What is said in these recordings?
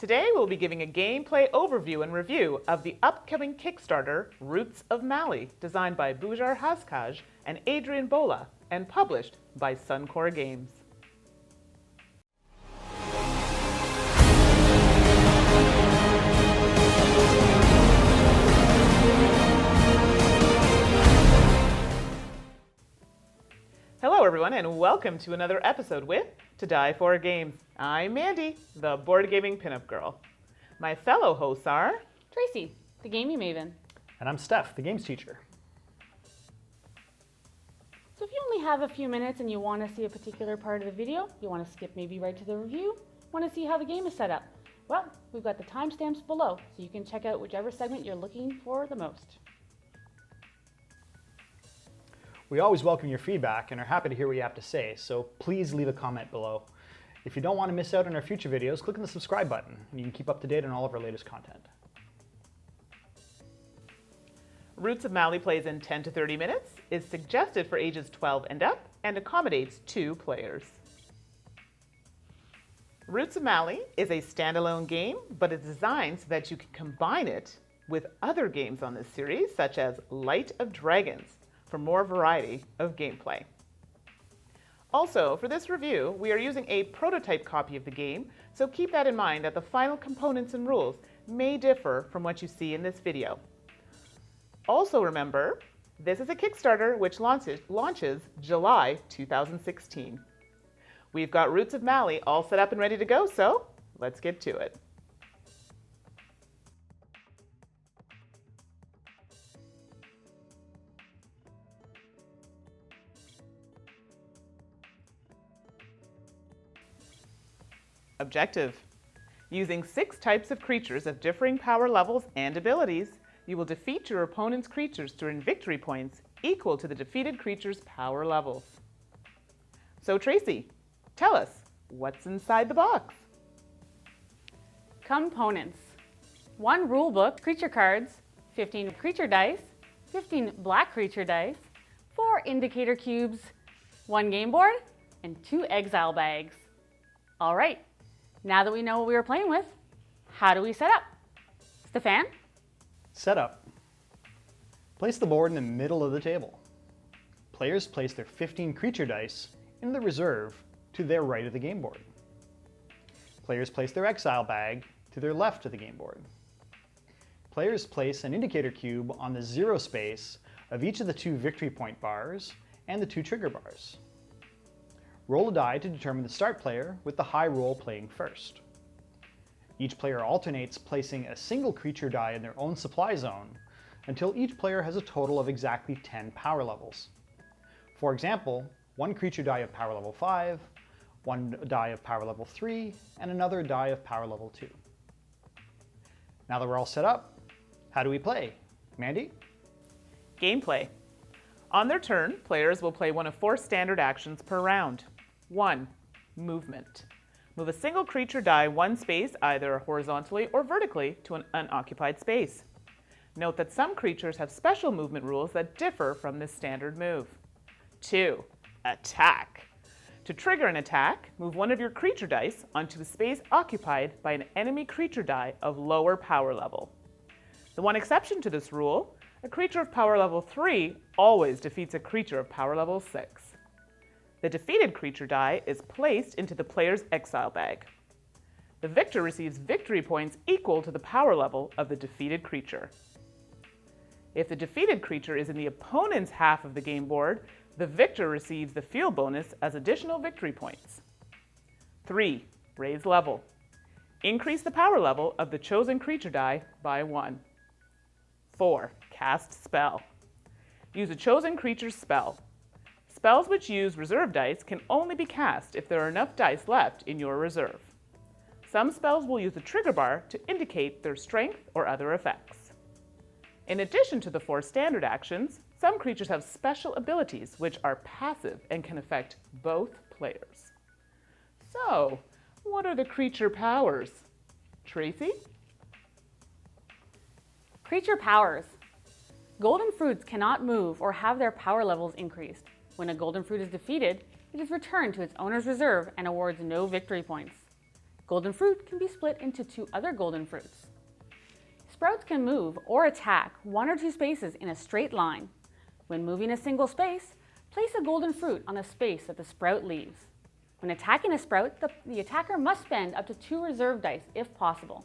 Today we'll be giving a gameplay overview and review of the upcoming Kickstarter, Roots of Mali, designed by Bujar Haskaj and Adrian Bolla, and published by SunCore Games. Hello everyone, and welcome to another episode with To Die For Games. I'm Mandi, the board gaming pinup girl. My fellow hosts are Tracy, the gaming maven. And I'm Steph, the games teacher. So if you only have a few minutes and you want to see a particular part of the video, you want to skip maybe right to the review, want to see how the game is set up, well, we've got the timestamps below, so you can check out whichever segment you're looking for the most. We always welcome your feedback and are happy to hear what you have to say, so please leave a comment below. If you don't want to miss out on our future videos, click on the subscribe button and you can keep up to date on all of our latest content. Roots of Mali plays in 10 to 30 minutes, is suggested for ages 12 and up, and accommodates 2 players. Roots of Mali is a standalone game, but it's designed so that you can combine it with other games on this series, such as Light of Dragons, for more variety of gameplay. Also, for this review, we are using a prototype copy of the game, so keep that in mind that the final components and rules may differ from what you see in this video. Also remember, this is a Kickstarter which launches July 2016. We've got Roots of Mali all set up and ready to go, so let's get to it. Objective. Using 6 types of creatures of differing power levels and abilities, you will defeat your opponent's creatures to earn victory points equal to the defeated creature's power levels. So Tracy, tell us, what's inside the box? Components. 1 rulebook, creature cards, 15 creature dice, 15 black creature dice, 4 indicator cubes, 1 game board, and 2 exile bags. All right. Now that we know what we were playing with, how do we set up? Stephane? Set up. Place the board in the middle of the table. Players place their 15 creature dice in the reserve to their right of the game board. Players place their exile bag to their left of the game board. Players place an indicator cube on the 0 space of each of the 2 victory point bars and the 2 trigger bars. Roll a die to determine the start player, with the high roll playing first. Each player alternates placing a single creature die in their own supply zone until each player has a total of exactly 10 power levels. For example, 1 creature die of power level 5, 1 die of power level 3, and another die of power level 2. Now that we're all set up, how do we play? Mandi? Gameplay. On their turn, players will play one of 4 standard actions per round. 1. Movement. Move a single creature die 1 space either horizontally or vertically to an unoccupied space. Note that some creatures have special movement rules that differ from this standard move. 2. Attack. To trigger an attack, move one of your creature dice onto a space occupied by an enemy creature die of lower power level. The one exception to this rule, a creature of power level 3 always defeats a creature of power level 6. The defeated creature die is placed into the player's exile bag. The victor receives victory points equal to the power level of the defeated creature. If the defeated creature is in the opponent's half of the game board, the victor receives the field bonus as additional victory points. 3. Raise level. Increase the power level of the chosen creature die by 1. 4. Cast spell. Use a chosen creature's spell. Spells which use reserve dice can only be cast if there are enough dice left in your reserve. Some spells will use a trigger bar to indicate their strength or other effects. In addition to the 4 standard actions, some creatures have special abilities which are passive and can affect both players. So, what are the creature powers? Tracy? Creature powers. Golden fruits cannot move or have their power levels increased. When a golden fruit is defeated, it is returned to its owner's reserve and awards no victory points. Golden fruit can be split into 2 other golden fruits. Sprouts can move or attack 1 or 2 spaces in a straight line. When moving a single space, place a golden fruit on a space that the sprout leaves. When attacking a sprout, the attacker must spend up to 2 reserve dice if possible.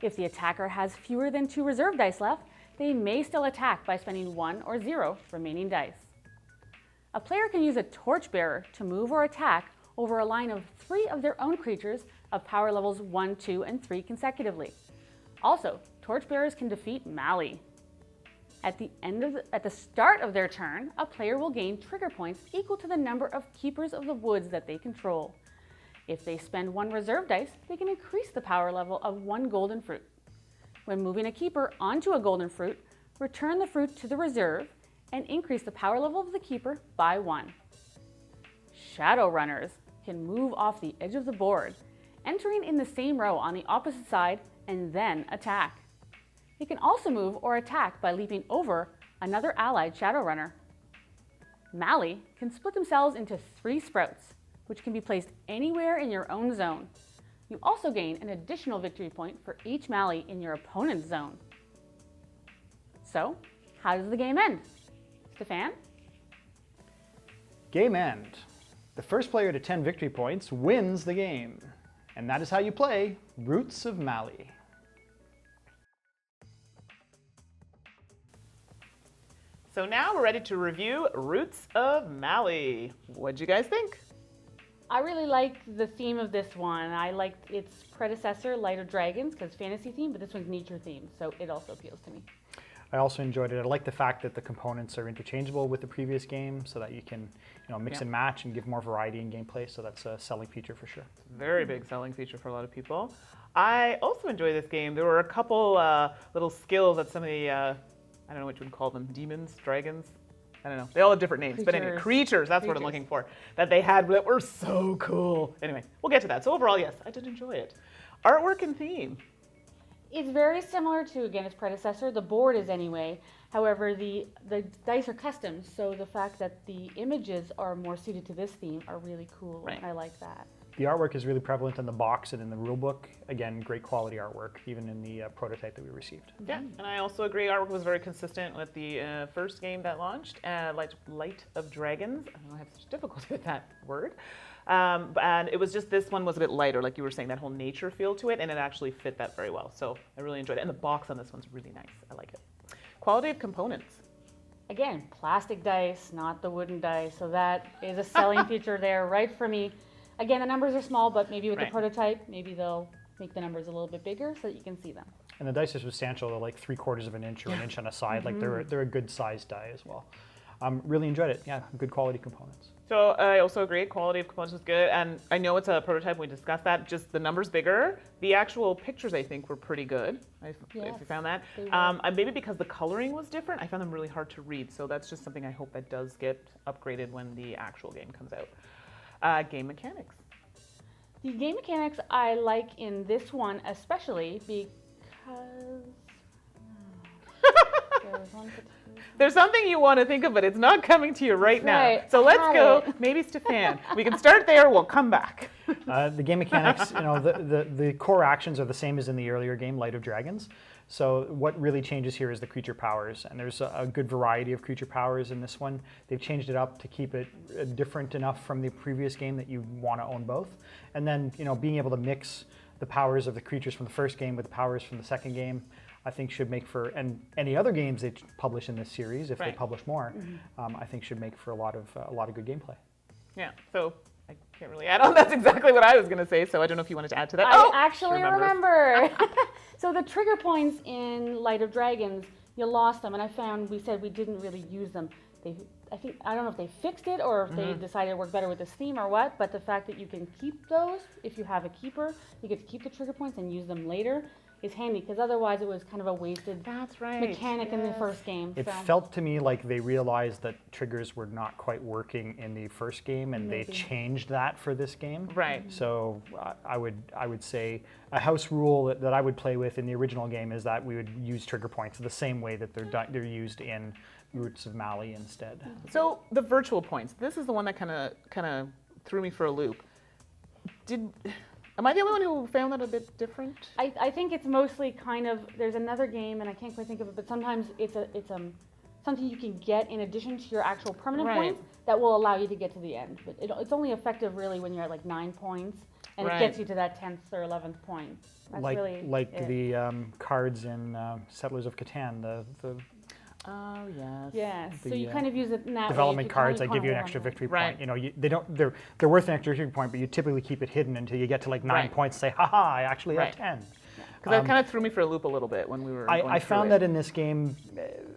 If the attacker has fewer than 2 reserve dice left, they may still attack by spending 1 or 0 remaining dice. A player can use a torchbearer to move or attack over a line of 3 of their own creatures of power levels 1, 2, and 3 consecutively. Also, torchbearers can defeat Mali. At the start of their turn, a player will gain trigger points equal to the number of keepers of the woods that they control. If they spend 1 reserve dice, they can increase the power level of 1 golden fruit. When moving a keeper onto a golden fruit, return the fruit to the reserve and increase the power level of the keeper by 1. Shadow runners can move off the edge of the board, entering in the same row on the opposite side and then attack. They can also move or attack by leaping over another allied shadow runner. Mali can split themselves into 3 sprouts, which can be placed anywhere in your own zone. You also gain an additional victory point for each Mali in your opponent's zone. So, how does the game end? Stephane? Game end. The first player to 10 victory points wins the game. And that is how you play Roots of Mali. So now we're ready to review Roots of Mali. What'd you guys think? I really liked the theme of this one. I liked its predecessor, Light of Dragons, because fantasy theme, but this one's nature themed, so it also appeals to me. I also enjoyed it. I like the fact that the components are interchangeable with the previous game so that you can mix and match and give more variety in gameplay, so that's a selling feature for sure. Very big selling feature for a lot of people. I also enjoyed this game. There were a couple little skills that some of the, I don't know what you would call them, demons, dragons? I don't know. They all have different names, but anyway, creatures, that's what I'm looking for, that they had that were so cool. Anyway, we'll get to that. So overall, yes, I did enjoy it. Artwork and theme. It's very similar to, again, its predecessor. The board is anyway. However, the dice are custom, so the fact that the images are more suited to this theme are really cool. Right. I like that. The artwork is really prevalent in the box and in the rulebook. Again, great quality artwork, even in the prototype that we received. Yeah, and I also agree artwork was very consistent with the first game that launched, Light of Dragons. I don't know, I have such difficulty with that word. And it was just, this one was a bit lighter, like you were saying, that whole nature feel to it, and it actually fit that very well. So I really enjoyed it. And the box on this one's really nice. I like it. Quality of components. Again, plastic dice, not the wooden dice. So that is a selling feature there, right for me. Again, the numbers are small, but maybe with the prototype, maybe they'll make the numbers a little bit bigger so that you can see them. And the dice are substantial. They're like 3/4 of an inch or an inch on a side. Like they're a good sized die as well. Really enjoyed it. Yeah, good quality components. So I also agree, quality of components was good. And I know it's a prototype, we discussed that, just the numbers bigger. The actual pictures, I think, were pretty good, if you found that. Maybe because the coloring was different, I found them really hard to read. So that's just something I hope that does get upgraded when the actual game comes out. Game mechanics. The game mechanics I like in this one especially because there's something you want to think of, but it's not coming to you right now. So let's go. Maybe Stephane. We can start there. We'll come back. The game mechanics, the core actions are the same as in the earlier game, Light of Dragons. So what really changes here is the creature powers, and there's a good variety of creature powers in this one. They've changed it up to keep it different enough from the previous game that you want to own both. And then, being able to mix the powers of the creatures from the first game with the powers from the second game, I think should make for, and any other games they publish in this series, if they publish more, I think should make for a lot of good gameplay. Yeah. So I can't really add on. That's exactly what I was going to say. So I don't know if you wanted to add to that. I actually remember. So the trigger points in Light of Dragons, you lost them, and we said we didn't really use them. I don't know if they fixed it or if they decided it worked better with this theme or what, but the fact that you can keep those, if you have a keeper, you get to keep the trigger points and use them later, is handy, because otherwise it was kind of a wasted mechanic in the first game. It felt to me like they realized that triggers were not quite working in the first game, and they changed that for this game. Right. So I would say a house rule that I would play with in the original game is that we would use trigger points the same way that they're used in Roots of Mali instead. So the virtual points. This is the one that kind of threw me for a loop. Am I the only one who found that a bit different? I think it's mostly kind of, there's another game, and I can't quite think of it, but sometimes it's something you can get in addition to your actual permanent points that will allow you to get to the end. But it's only effective really when you're at like 9 points, and it gets you to that 10th or 11th point. That's like the cards in Settlers of Catan, the Oh yes. Yeah. So you kind of use it in that development way cards that give you an extra victory point. You know, they're worth an extra victory point, but you typically keep it hidden until you get to like 9 points. Say, haha, I actually have 10. Because that kind of threw me for a loop a little bit when we were. I found that in this game,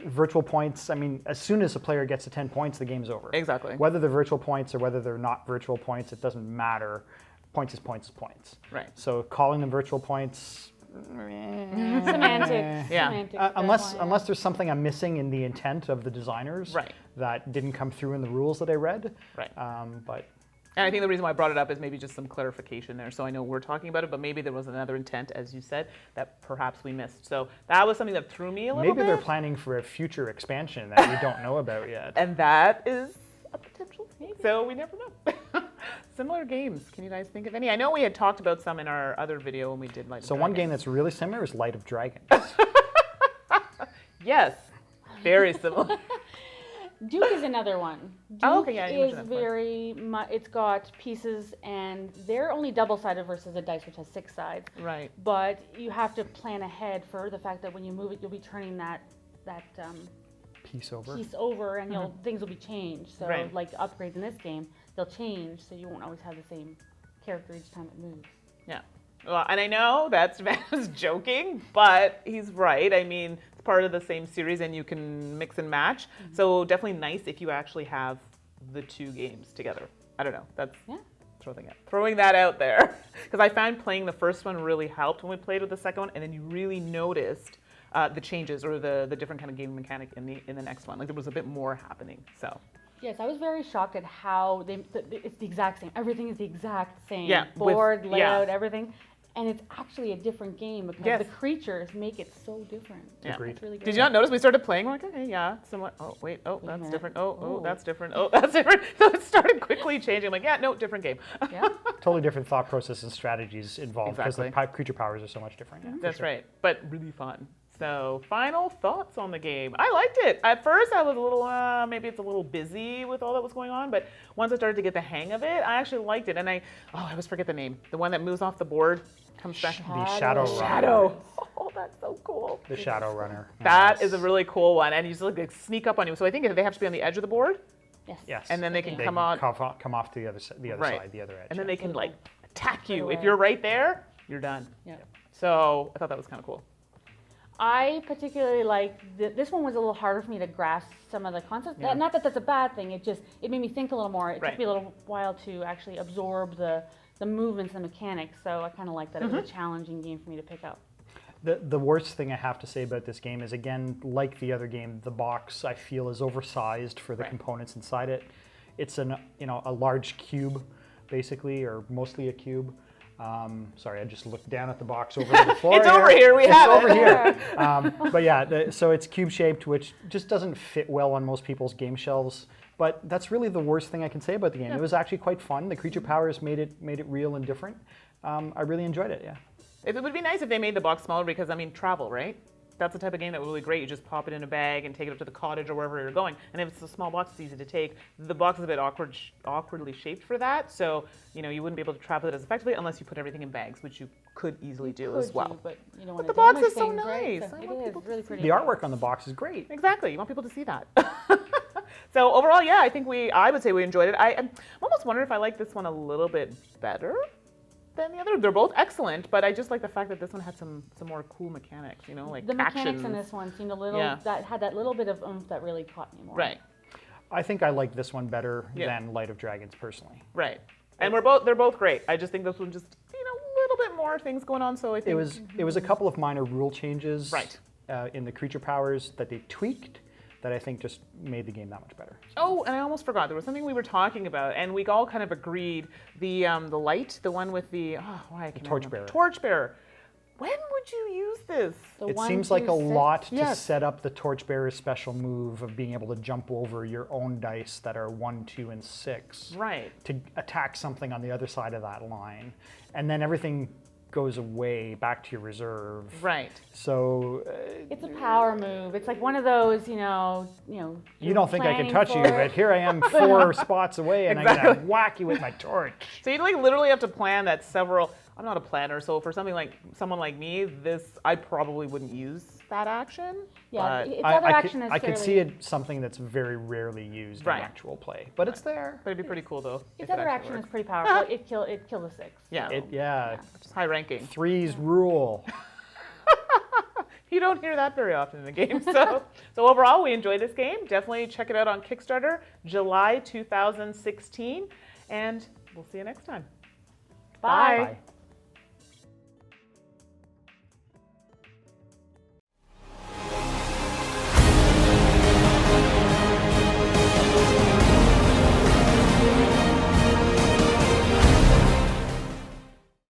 virtual points. I mean, as soon as a player gets to 10 points, the game's over. Exactly. Whether they're virtual points or whether they're not virtual points, it doesn't matter. Points is points is points. Right. So calling them virtual points. Semantics. Yeah. Semantics, Unless there's something I'm missing in the intent of the designers that didn't come through in the rules that I read. Right. But. And I think the reason why I brought it up is maybe just some clarification there. So I know we're talking about it, but maybe there was another intent, as you said, that perhaps we missed. So that was something that threw me a little bit. Maybe they're planning for a future expansion that we don't know about yet. And that is a potential. Maybe. So we never know. Similar games. Can you guys think of any? I know we had talked about some in our other video when we did Light of Dragons. So one game that's really similar is Light of Dragons. Yes, very similar. Duke is another one. Duke is very much, it's got pieces, and they're only double-sided versus a dice which has 6 sides. Right. But you have to plan ahead for the fact that when you move it, you'll be turning that piece over, and things will be changed. So like upgrades in this game, they'll change, so you won't always have the same character each time it moves. Yeah. Well, and I know that Savannah's joking, but he's right. I mean, it's part of the same series, and you can mix and match. So definitely nice if you actually have the 2 games together. I don't know. That's throwing that out there. Because I found playing the first one really helped when we played with the second one, and then you really noticed the changes or the different kind of game mechanic in the next one. Like there was a bit more happening. So. Yes, I was very shocked at how it's the exact same. Everything is the exact same. Yeah, board, layout, everything. And it's actually a different game because the creatures make it so different. Yeah. It's really great. Did you not notice we started playing? We're like, okay, yeah, somewhat. Oh, wait, oh, that's different. Oh, that's different. Oh, that's different. So it started quickly changing. I'm like, yeah, no, different game. Yeah. Totally different thought process and strategies involved because the creature powers are so much different. Yeah, that's right, but really fun. So, final thoughts on the game. I liked it. At first, I was a little, maybe it's a little busy with all that was going on, but once I started to get the hang of it, I actually liked it. And I always forget the name. The one that moves off the board, comes back. The Shadow Runner. Shadow. Oh, that's so cool. The Shadow Runner. That is a really cool one. And you just like sneak up on you. So I think they have to be on the edge of the board. Yes. And then they can come off to the other side, the other edge. And then they can like attack you. If you're right there, you're done. Yeah. So I thought that was kind of cool. I particularly like this one was a little harder for me to grasp some of the concepts. Yeah. Not that that's a bad thing. It made me think a little more. It took me a little while to actually absorb the movements and mechanics. So I kind of like that it was a challenging game for me to pick up. The worst thing I have to say about this game is, again, like the other game, the box I feel is oversized for the components inside it. It's a large cube, basically, or mostly a cube. Sorry, I just looked down at the box over the floor. It's over here. We have it. Over here. But yeah, so it's cube-shaped, which just doesn't fit well on most people's game shelves. But that's really the worst thing I can say about the game. It was actually quite fun. The creature powers made it real and different. I really enjoyed it. Yeah. It would be nice if they made the box smaller because, I mean, travel, right? That's the type of game that would be really great. You just pop it in a bag and take it up to the cottage or wherever you're going. And if it's a small box, it's easy to take. The box is a bit awkwardly shaped for that. So, you wouldn't be able to travel it as effectively unless you put everything in bags, which you could easily do as well. But the box is so nice. Right? So it is really pretty. The artwork on the box is great. Exactly. You want people to see that. So overall, yeah, I would say we enjoyed it. I'm almost wondering if I like this one a little bit better than the other. They're both excellent, but I just like the fact that this one had some more cool mechanics, like the mechanics actions. in this one seemed a little that had that little bit of oomph that really caught me more. Right. I think I like this one better than Light of Dragons personally. Right. And they're both great. I just think this one just a little bit more things going on. So I think it was a couple of minor rule changes in the creature powers that they tweaked that I think just made the game that much better. Oh, and I almost forgot. There was something we were talking about, and we all kind of agreed. The light, the one with the torchbearer. Torchbearer. When would you use this? The It 1, seems 2, like a 6. lot to Yes. set up the Torchbearer's special move of being able to jump over your own dice that are 1, 2, and 6 Right. to attack something on the other side of that line. And then everything goes away back to your reserve. Right. So It's a power move. It's like one of those, you you don't think I can touch you, for but here I am 4 spots away and I'm going to whack you with my torch. So you like literally have to plan that several. I'm not a planner, so for something like someone like me, I probably wouldn't use that action. Yeah, but, its other action is I could fairly- see it something that's very rarely used Right. in actual play, but it's there. but it'd be pretty cool though. Its if it other actually action is worked. pretty powerful. It killed a 6. Yeah. Yeah, Which is high ranking. 3's rule. You don't hear that very often in the game. So overall, we enjoyed this game. Definitely check it out on Kickstarter, July 2016, and we'll see you next time. Bye. Bye.